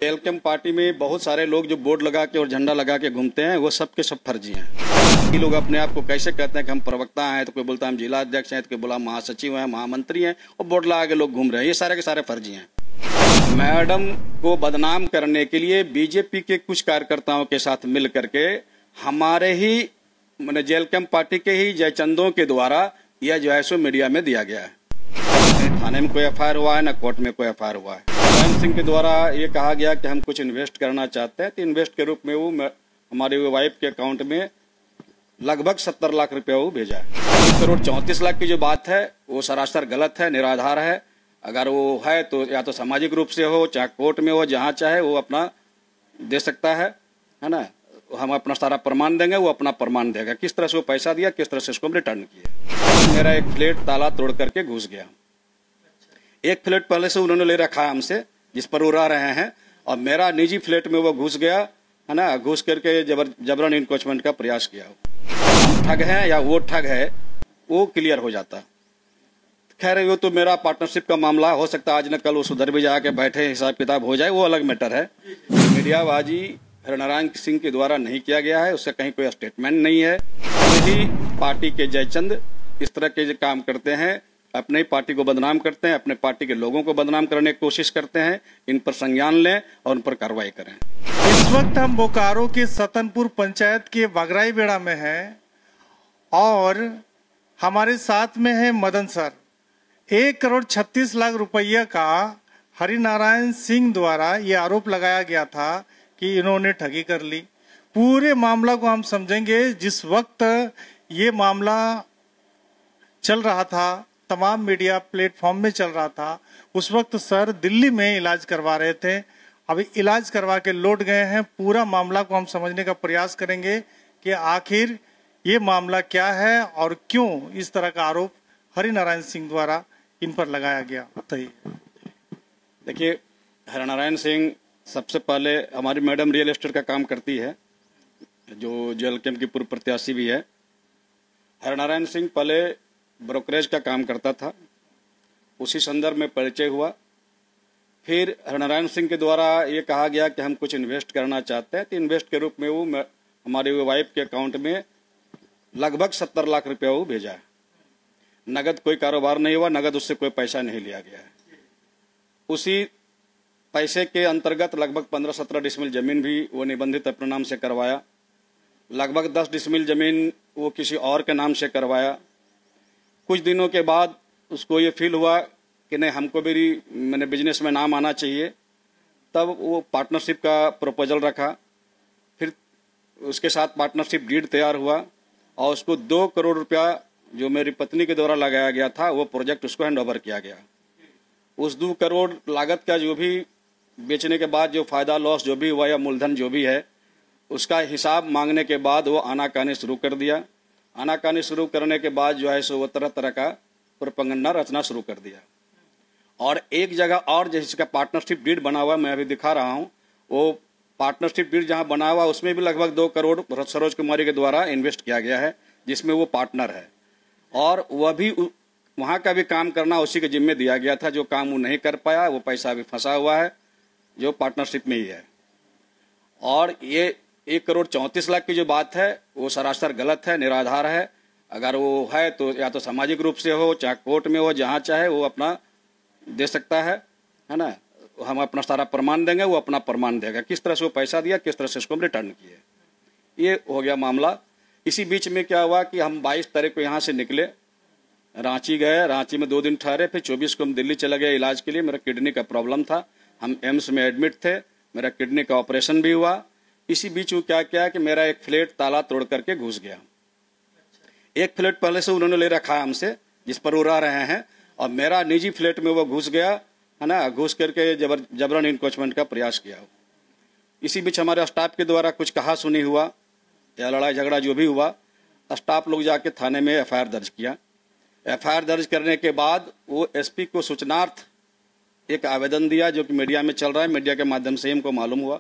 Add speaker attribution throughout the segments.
Speaker 1: Welcome party में बहुत सारे लोग जो बोर्ड लगा के और झंडा लगा के घूमते हैं वो सब के सब फर्जी हैं। ये लोग अपने आप को कैसे कहते हैं कि हम प्रवक्ता हैं, तो कोई बोलता है हम जिला अध्यक्ष हैं, तो कोई बोला महासचिव हैं, महामंत्री हैं, और बोर्ड लगा के लोग घूम रहे हैं। ये सारे के सारे फर्जी हैं। मैडम को बदनाम करने के लिए बीजेपी के कुछ कार्यकर्ताओं के साथ मिल करके हमारे ही मैंने जेलकम पार्टी के ही जयचंदों के द्वारा यह जो है सो मीडिया में दिया गया है। थाने में कोई एफआईआर हुआ है, न कोर्ट में कोई एफआईआर हुआ है। नारायण सिंह के द्वारा ये कहा गया कि हम कुछ इन्वेस्ट करना चाहते हैं, तो इन्वेस्ट के रूप में वो हमारी वाइफ के अकाउंट में लगभग 70 लाख रुपया वो भेजा है। 1 करोड़ 34 लाख की जो बात है वो सरासर गलत है, निराधार है। अगर वो है तो या तो सामाजिक रूप से हो, चाहे कोर्ट में हो, जहाँ चाहे वो अपना दे सकता है ना। हम अपना सारा प्रमाण देंगे, वो अपना प्रमाण देगा किस तरह से वो पैसा दिया, किस तरह से उसको हम रिटर्न किए। मेरा एक फ्लैट ताला तोड़ करके घुस गया। एक फ्लैट पहले से उन्होंने ले रखा है हमसे, जिस पर वो रह रहे हैं, और मेरा निजी फ्लैट में वो घुस गया है ना। घुस करके जबरन इनक्रोचमेंट का प्रयास किया। हम ठग हैं या वो ठग है वो क्लियर हो जाता। खैर वो तो मेरा पार्टनरशिप का मामला हो सकता है, आज न कल वो सुधर भी जाके बैठे हिसाब किताब हो जाए, वो अलग मैटर है। मीडियाबाजी हरिनारायण सिंह के द्वारा नहीं किया गया है, उससे कहीं कोई स्टेटमेंट नहीं है। यही पार्टी के जयचंद इस तरह के काम करते हैं, अपने पार्टी को बदनाम करते हैं, अपने पार्टी के लोगों को बदनाम करने की कोशिश करते हैं। इन पर संज्ञान लें और उन पर कार्रवाई करें।
Speaker 2: इस वक्त हम बोकारो के सतनपुर पंचायत के बगराई बेड़ा में हैं और हमारे साथ में है मदन सर। 1 करोड़ 36 लाख रुपया का हरिनारायण सिंह द्वारा ये आरोप लगाया गया था कि इन्होंने ठगी कर ली। पूरे मामला को हम समझेंगे। जिस वक्त ये मामला चल रहा था, तमाम मीडिया प्लेटफॉर्म में चल रहा था, उस वक्त सर दिल्ली में इलाज करवा रहे थे। अभी इलाज करवा के लौट गए हैं। पूरा मामला को हम समझने का प्रयास करेंगे कि आखिर ये मामला क्या है और क्यों इस तरह का आरोप हरिनारायण सिंह द्वारा इन पर लगाया गया।
Speaker 1: देखिए, हरिनारायण सिंह सबसे पहले हमारी मैडम रियल एस्टेट का काम करती है, जो जेलकम की पूर्व प्रत्याशी भी है। हरिनारायण सिंह पहले ब्रोकरेज का काम करता था, उसी संदर्भ में परिचय हुआ। फिर हरिनारायण सिंह के द्वारा ये कहा गया कि हम कुछ इन्वेस्ट करना चाहते हैं, तो इन्वेस्ट के रूप में वो हमारी वाइफ के अकाउंट में लगभग 70 लाख रुपया वो भेजा है। नगद कोई कारोबार नहीं हुआ, नगद उससे कोई पैसा नहीं लिया गया है। उसी पैसे के अंतर्गत लगभग 15-17 डिसमिल जमीन भी वो निबंधित अपने नाम से करवाया। लगभग 10 डिसमिल जमीन वो किसी और के नाम से करवाया। कुछ दिनों के बाद उसको ये फील हुआ कि नहीं, हमको भी मैंने बिजनेस में नाम आना चाहिए। तब वो पार्टनरशिप का प्रपोजल रखा। फिर उसके साथ पार्टनरशिप डीड तैयार हुआ और उसको 2 करोड़ रुपया जो मेरी पत्नी के द्वारा लगाया गया था, वो प्रोजेक्ट उसको हैंड ओवर किया गया। उस 2 करोड़ लागत का जो भी बेचने के बाद जो फायदा लॉस जो भी हुआ या मूलधन जो भी है, उसका हिसाब मांगने के बाद वो आनाकानी शुरू कर दिया। आनाकानी शुरू करने के बाद जो है सो वो तरह तरह का प्रोपेगेंडा रचना शुरू कर दिया। और एक जगह और जिसका पार्टनरशिप डीड बना हुआ मैं अभी दिखा रहा हूँ, वो पार्टनरशिप डीड जहाँ बना हुआ उसमें भी लगभग 2 करोड़ सरोज कुमारी के द्वारा इन्वेस्ट किया गया है, जिसमें वो पार्टनर है। और वह भी वहाँ का भी काम करना उसी के जिम्मे दिया गया था। जो काम वो नहीं कर पाया, वो पैसा भी फंसा हुआ है जो पार्टनरशिप में ही है। और ये 1 करोड़ 34 लाख की जो बात है वो सरासर गलत है, निराधार है। अगर वो है तो या तो सामाजिक रूप से हो, चाहे कोर्ट में हो, जहाँ चाहे वो अपना दे सकता है ना। हम अपना सारा प्रमाण देंगे, वो अपना प्रमाण देगा किस तरह से वो पैसा दिया, किस तरह से उसको हम रिटर्न किए। ये हो गया मामला। इसी बीच में क्या हुआ कि हम 22 तारीख को यहाँ से निकले, रांची गए। रांची में 2 दिन ठहरे, फिर 24 को हम दिल्ली चले गए इलाज के लिए। मेरा किडनी का प्रॉब्लम था, हम एम्स में एडमिट थे, मेरा किडनी का ऑपरेशन भी हुआ। इसी बीच वो क्या किया कि मेरा एक फ्लैट ताला तोड़ करके घुस गया। एक फ्लैट पहले से उन्होंने ले रखा है हमसे, जिस पर वो रह रहे हैं, और मेरा निजी फ्लैट में वो घुस गया है ना। घुस करके जबरन इनक्रोचमेंट का प्रयास किया। इसी बीच हमारे स्टाफ के द्वारा कुछ कहा सुनी हुआ या लड़ाई झगड़ा जो भी हुआ, स्टाफ लोग जाके थाने में एफआईआर दर्ज किया। एफआईआर दर्ज करने के बाद वो एसपी को सूचनार्थ एक आवेदन दिया, जो कि मीडिया में चल रहा है, मीडिया के माध्यम से हमको मालूम हुआ।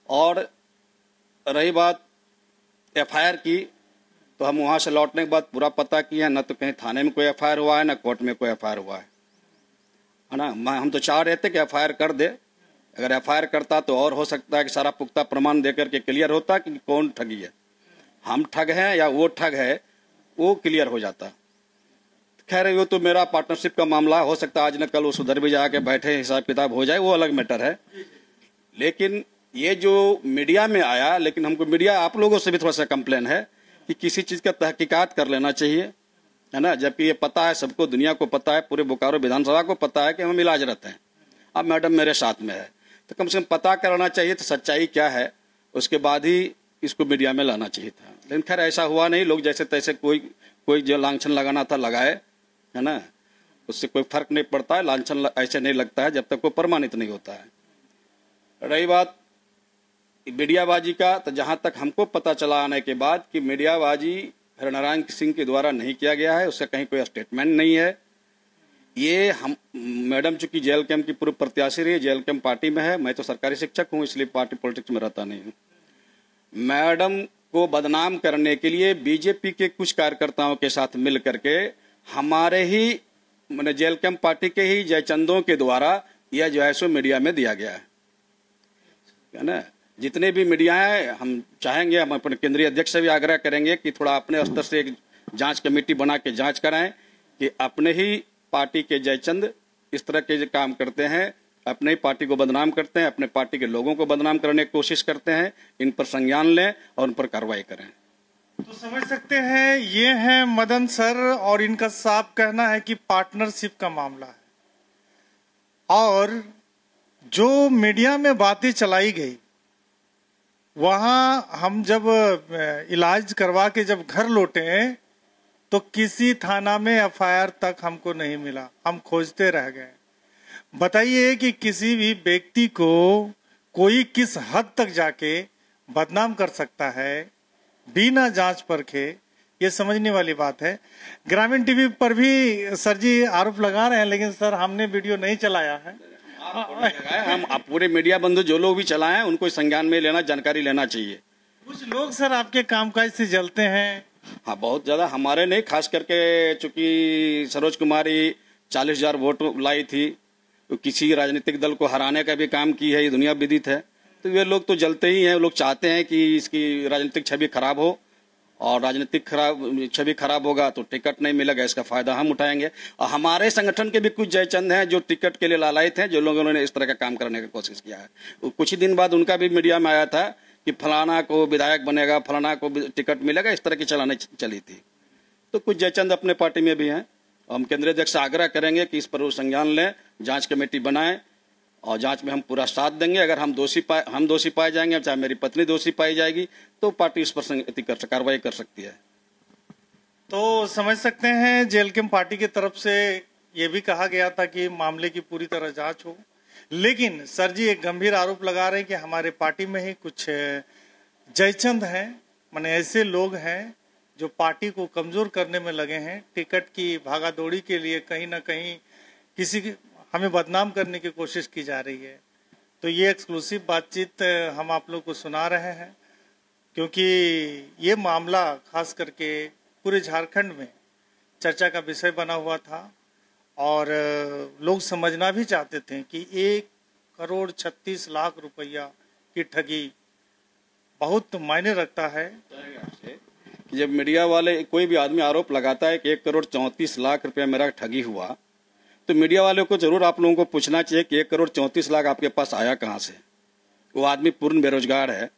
Speaker 1: और रही बात एफआईआर की, तो हम वहां से लौटने के बाद पूरा पता किया, न तो कहीं थाने में कोई एफआईआर हुआ है, न कोर्ट में कोई एफआईआर हुआ है ना। हम तो चाह रहे थे कि एफआईआर कर दे, अगर एफआईआर करता तो और हो सकता है कि सारा पुख्ता प्रमाण देकर के क्लियर होता कि कौन ठगी है, हम ठग हैं या वो ठग है, वो क्लियर हो जाता। खैर वो तो मेरा पार्टनरशिप का मामला, हो सकता है आज न कल वो सुधर भी जाके बैठे हिसाब किताब हो जाए, वो अलग मैटर है। लेकिन ये जो मीडिया में आया, लेकिन हमको मीडिया आप लोगों से भी थोड़ा सा कंप्लेन है कि किसी चीज का तहकीकात कर लेना चाहिए, है ना, जबकि ये पता है सबको, दुनिया को पता है, पूरे बोकारो विधानसभा को पता है कि हम इलाजरत हैं। अब मैडम मेरे साथ में है तो कम से कम पता करना चाहिए तो सच्चाई क्या है, उसके बाद ही इसको मीडिया में लाना चाहिए था। लेकिन खैर ऐसा हुआ नहीं, लोग जैसे तैसे कोई जो लांछन लगाना था लगाए, है ना, उससे कोई फर्क नहीं पड़ता है। लांछन ऐसे नहीं लगता है जब तक वो प्रमाणित नहीं होता है। रही बात मीडियाबाजी का, तो जहां तक हमको पता चला आने के बाद कि मीडियाबाजी हरिनारायण सिंह के द्वारा नहीं किया गया है, उसका कहीं कोई स्टेटमेंट नहीं है। ये हम मैडम चूंकि जेल कैंप की पूर्व प्रत्याशी रही, जेल कैंप पार्टी में है, मैं तो सरकारी शिक्षक हूं इसलिए पार्टी पॉलिटिक्स में रहता नहीं हूं। मैडम को बदनाम करने के लिए बीजेपी के कुछ कार्यकर्ताओं के साथ मिल करके हमारे ही मैंने जेल कैंप पार्टी के ही जयचंदों के द्वारा यह जो है सो मीडिया में दिया गया है ना। जितने भी मीडिया है, हम चाहेंगे, हम अपने केंद्रीय अध्यक्ष से भी आग्रह करेंगे कि थोड़ा अपने स्तर से एक जांच कमेटी बना के जांच कराएं कि अपने ही पार्टी के जयचंद इस तरह के काम करते हैं, अपने ही पार्टी को बदनाम करते हैं, अपने पार्टी के लोगों को बदनाम करने की कोशिश करते हैं। इन पर संज्ञान लें और उन पर कार्रवाई करें।
Speaker 2: तो समझ सकते हैं ये है मदन सर, और इनका साफ कहना है कि पार्टनरशिप का मामला है। और जो मीडिया में बातें चलाई गई, वहां हम जब इलाज करवा के जब घर लौटे तो किसी थाना में एफआईआर तक हमको नहीं मिला, हम खोजते रह गए। बताइए कि किसी भी व्यक्ति को कोई किस हद तक जाके बदनाम कर सकता है बिना जांच परखे, ये समझने वाली बात है। ग्रामीण टीवी पर भी सर जी आरोप लगा रहे हैं, लेकिन सर हमने वीडियो नहीं चलाया है।
Speaker 1: हम पूरे मीडिया बंधु जो लोग भी चलाएं उनको संज्ञान में लेना, जानकारी लेना चाहिए।
Speaker 2: कुछ लोग सर आपके कामकाज से जलते हैं।
Speaker 1: हाँ, बहुत ज्यादा, हमारे नहीं, खास करके चूंकि सरोज कुमारी 40,000 वोट लाई थी, तो किसी राजनीतिक दल को हराने का भी काम की है, ये दुनिया विदित है। तो वे लोग तो जलते ही हैं, लोग चाहते हैं कि इसकी राजनीतिक छवि खराब हो, और राजनीतिक छवि खराब होगा तो टिकट नहीं मिलेगा, इसका फायदा हम उठाएंगे। और हमारे संगठन के भी कुछ जयचंद हैं जो टिकट के लिए लालायित हैं, जो लोगों ने इस तरह का काम करने की कोशिश किया है। कुछ ही दिन बाद उनका भी मीडिया में आया था कि फलाना को विधायक बनेगा, फलाना को टिकट मिलेगा, इस तरह की चलाने चली थी। तो कुछ जयचंद अपने पार्टी में भी हैं। हम केंद्रीय अध्यक्ष से आग्रह करेंगे कि इस पर वो संज्ञान लें, जांच कमेटी बनाएं, और जांच में हम पूरा साथ देंगे। अगर हम दोषी पाए जाएंगे, चाहे मेरी पत्नी दोषी पाई जाएगी, तो पार्टी इस पर कार्रवाई कर सकती है।
Speaker 2: तो समझ सकते हैं जेल कैंप पार्टी की तरफ से ये भी कहा गया था कि मामले की पूरी तरह जांच हो, लेकिन सर जी एक गंभीर आरोप लगा रहे हैं कि हमारे पार्टी में ही कुछ जयचंद हैं, माने ऐसे लोग हैं जो पार्टी को कमजोर करने में लगे हैं, टिकट की भागादौड़ी के लिए कहीं ना कहीं किसी की हमें बदनाम करने की कोशिश की जा रही है। तो ये एक्सक्लूसिव बातचीत हम आप लोग को सुना रहे हैं, क्योंकि ये मामला खास करके पूरे झारखंड में चर्चा का विषय बना हुआ था, और लोग समझना भी चाहते थे कि 1,36,00,000 रुपया की ठगी बहुत मायने रखता है।
Speaker 1: जब मीडिया वाले, कोई भी आदमी आरोप लगाता है कि 1,34,00,000 रुपया मेरा ठगी हुआ, तो मीडिया वालों को जरूर आप लोगों को पूछना चाहिए कि 1,34,00,000 आपके पास आया कहां से। वो आदमी पूर्ण बेरोजगार है,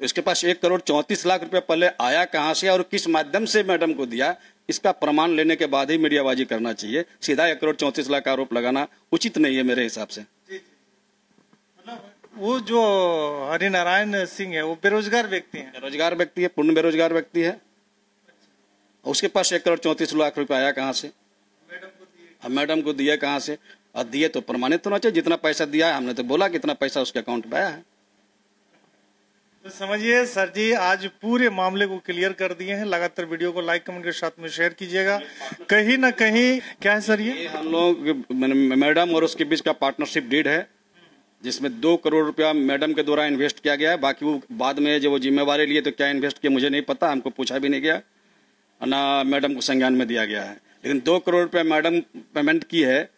Speaker 1: इसके पास 1,34,00,000 रुपया पहले आया कहां से और किस माध्यम से मैडम को दिया, इसका प्रमाण लेने के बाद ही मीडियाबाजी करना चाहिए। सीधा 1,34,00,000 का आरोप लगाना उचित नहीं है मेरे हिसाब से।
Speaker 2: वो जो हरिनारायण सिंह है वो बेरोजगार व्यक्ति है,
Speaker 1: बेरोजगार व्यक्ति है, पूर्ण बेरोजगार व्यक्ति है, उसके पास 1,34,00,000 रुपया आया कहां से, मैडम को दिया कहां से, और दिए तो प्रमाणित होना चाहिए। जितना पैसा दिया है, हमने तो बोला कितना पैसा उसके अकाउंट में आया है।
Speaker 2: तो समझिए सर जी आज पूरे मामले को क्लियर कर दिए हैं। लगातार वीडियो को लाइक कमेंट के साथ में शेयर कीजिएगा। कहीं ना कहीं क्या है सर, ये
Speaker 1: हम लोग मैडम और उसके बीच का पार्टनरशिप डीड है, जिसमें 2 करोड़ रुपया मैडम के द्वारा इन्वेस्ट किया गया है। बाकी वो बाद में जो वो जिम्मेवारी लिए तो क्या इन्वेस्ट किया मुझे नहीं पता, हमको पूछा भी नहीं गया, ना मैडम को संज्ञान में दिया गया है। लेकिन 2 करोड़ रुपया मैडम पेमेंट की है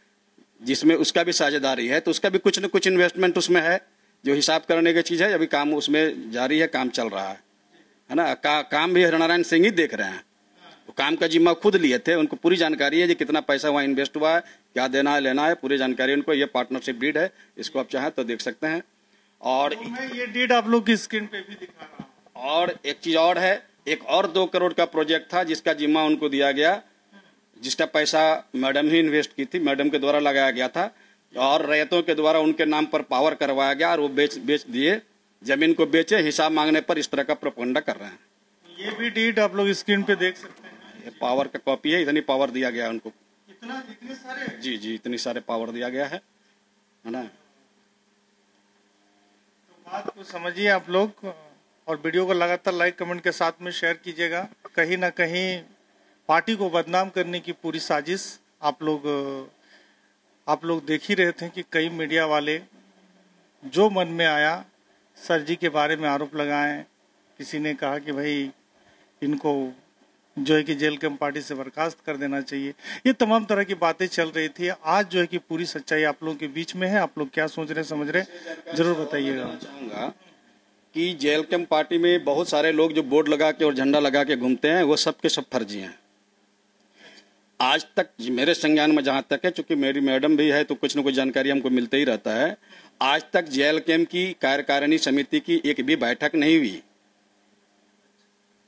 Speaker 1: जिसमें उसका भी साझेदारी है, तो उसका भी कुछ न कुछ इन्वेस्टमेंट उसमें है, जो हिसाब करने की चीज़ है। अभी काम उसमें जारी है, काम चल रहा है ना। काम भी हरनारायण सिंह ही देख रहे हैं। तो काम का जिम्मा खुद लिए थे, उनको पूरी जानकारी है कि कितना पैसा वहाँ इन्वेस्ट हुआ है, क्या देना है लेना है, पूरी जानकारी उनको। ये पार्टनरशिप डीड है, इसको आप चाहें तो देख सकते हैं। और
Speaker 2: तो मैं ये डीड आप लोग की स्क्रीन पे भी दिखा रहा हूँ।
Speaker 1: और एक चीज और है, एक और 2 करोड़ का प्रोजेक्ट था जिसका जिम्मा उनको दिया गया, जिसका पैसा मैडम ही इन्वेस्ट की थी, मैडम के द्वारा लगाया गया था, और रैयतों के द्वारा उनके नाम पर पावर करवाया गया और वो बेच दिए, जमीन को बेचे, हिसाब मांगने पर इस तरह का प्रोपेगेंडा कर रहे हैं।
Speaker 2: ये भी डीड आप लोग स्क्रीन पे देख सकते हैं।
Speaker 1: ये पावर का कॉपी है, इतनी पावर दिया गया उनको।
Speaker 2: इतने सारे?
Speaker 1: जी, इतनी सारे पावर दिया गया है ना।
Speaker 2: तो बात को समझिए आप लोग, और वीडियो को लगातार लाइक कमेंट के साथ में शेयर कीजिएगा। कहीं ना कहीं पार्टी को बदनाम करने की पूरी साजिश आप लोग देख ही रहे थे कि कई मीडिया वाले जो मन में आया सर जी के बारे में आरोप लगाएं। किसी ने कहा कि भाई इनको जो है कि जेल कैंप पार्टी से बर्खास्त कर देना चाहिए। ये तमाम तरह की बातें चल रही थी। आज जो है कि पूरी सच्चाई आप लोगों के बीच में है। आप लोग क्या सोच रहे समझ रहे जरूर बताइएगा।
Speaker 1: चाहूंगा कि जेल कैंप पार्टी में बहुत सारे लोग जो बोर्ड लगा के और झंडा लगा के घूमते हैं, वो सब के सब फर्जी हैं। आज तक मेरे संज्ञान में जहां तक है, चूंकि मेरी मैडम भी है तो कुछ न कुछ जानकारी हमको मिलते ही रहता है, आज तक जेल कैंप की कार्यकारिणी समिति की एक भी बैठक नहीं हुई।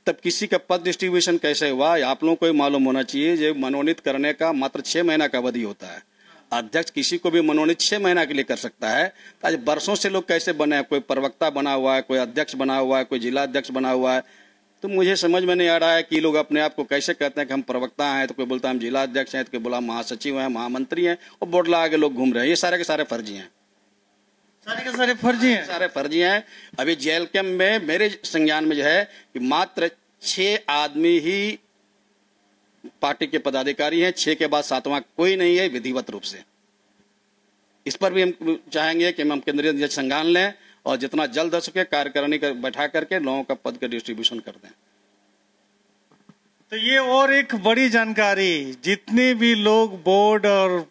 Speaker 1: तब किसी का पद डिस्ट्रीब्यूशन कैसे हुआ, आप लोगों को ही मालूम होना चाहिए। जो मनोनीत करने का मात्र 6 महीना का अवधि होता है। अध्यक्ष किसी को भी मनोनीत 6 महीना के लिए कर सकता है। तो आज बरसों से लोग कैसे बने हैं, कोई प्रवक्ता बना हुआ है, कोई अध्यक्ष बना हुआ है, कोई जिला अध्यक्ष बना हुआ है। तो मुझे समझ में नहीं आ रहा है कि लोग अपने आप को कैसे कहते हैं कि हम प्रवक्ता हैं, तो कोई बोलता है हम जिला अध्यक्ष हैं, तो कोई बोला महासचिव हैं, महामंत्री हैं, और बोर्ड लगा के लोग घूम रहे हैं। ये सारे के सारे फर्जी हैं,
Speaker 2: सारे के सारे फर्जी हैं,
Speaker 1: सारे फर्जी हैं। अभी जेल कैंप में मेरे संज्ञान में जो है कि मात्र 6 आदमी ही पार्टी के पदाधिकारी हैं, 6 के बाद 7वां कोई नहीं है विधिवत रूप से। इस पर भी हम चाहेंगे कि हम केंद्रीय अध्यक्ष संज्ञान लें और जितना जल्द हो सके कार्यकारिणी का बैठा करके लोगों का पद का डिस्ट्रीब्यूशन कर दें।
Speaker 2: तो ये और एक बड़ी जानकारी, जितने भी लोग बोर्ड और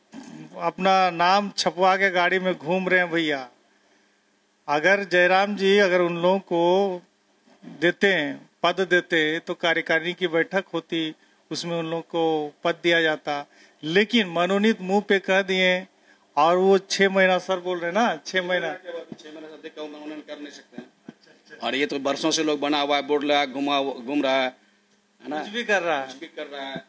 Speaker 2: अपना नाम छपवा के गाड़ी में घूम रहे हैं भैया, अगर जयराम जी अगर उन लोगों को देते पद देते तो कार्यकारिणी की बैठक होती, उसमें उन लोगों को पद दिया जाता। लेकिन मनोनीत मुंह पे कह दिए, और वो 6 महीना सर बोल रहे ना, 6 महीना
Speaker 1: 6 महीना से मनोनयन कर नहीं सकते हैं। और ये तो बरसों से लोग बना हुआ है, बोर्ड लगा घूम रहा है ना,
Speaker 2: कुछ भी कर रहा है।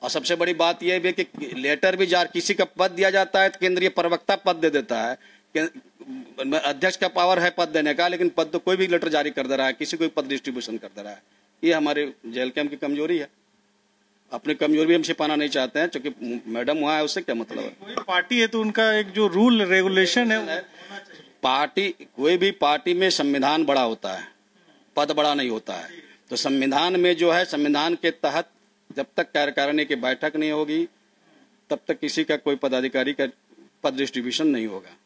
Speaker 1: और सबसे बड़ी बात यह भी कि लेटर भी किसी का पद दिया जाता है तो केंद्रीय प्रवक्ता पद दे देता है। अध्यक्ष का पावर है पद देने का, लेकिन पद तो कोई भी लेटर जारी कर दे रहा है, किसी को पद डिस्ट्रीब्यूशन कर दे रहा है। ये हमारे जेल कैंप की कमजोरी है। अपनी कमजोरी भी हम छिपाना नहीं चाहते हैं, क्योंकि मैडम वहाँ है, उससे क्या मतलब है।
Speaker 2: कोई पार्टी है तो उनका एक जो रूल रेगुलेशन है,
Speaker 1: पार्टी कोई भी पार्टी में संविधान बड़ा होता है, पद बड़ा नहीं होता है। तो संविधान में जो है, संविधान के तहत जब तक कार्यकारिणी की बैठक नहीं होगी तब तक किसी का कोई पदाधिकारी का पद डिस्ट्रीब्यूशन नहीं होगा,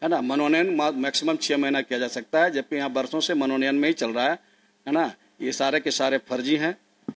Speaker 1: है ना। मनोनयन मैक्सिमम 6 महीना किया जा सकता है, जबकि यहाँ बरसों से मनोनयन में ही चल रहा है ना। ये सारे के सारे फर्जी हैं।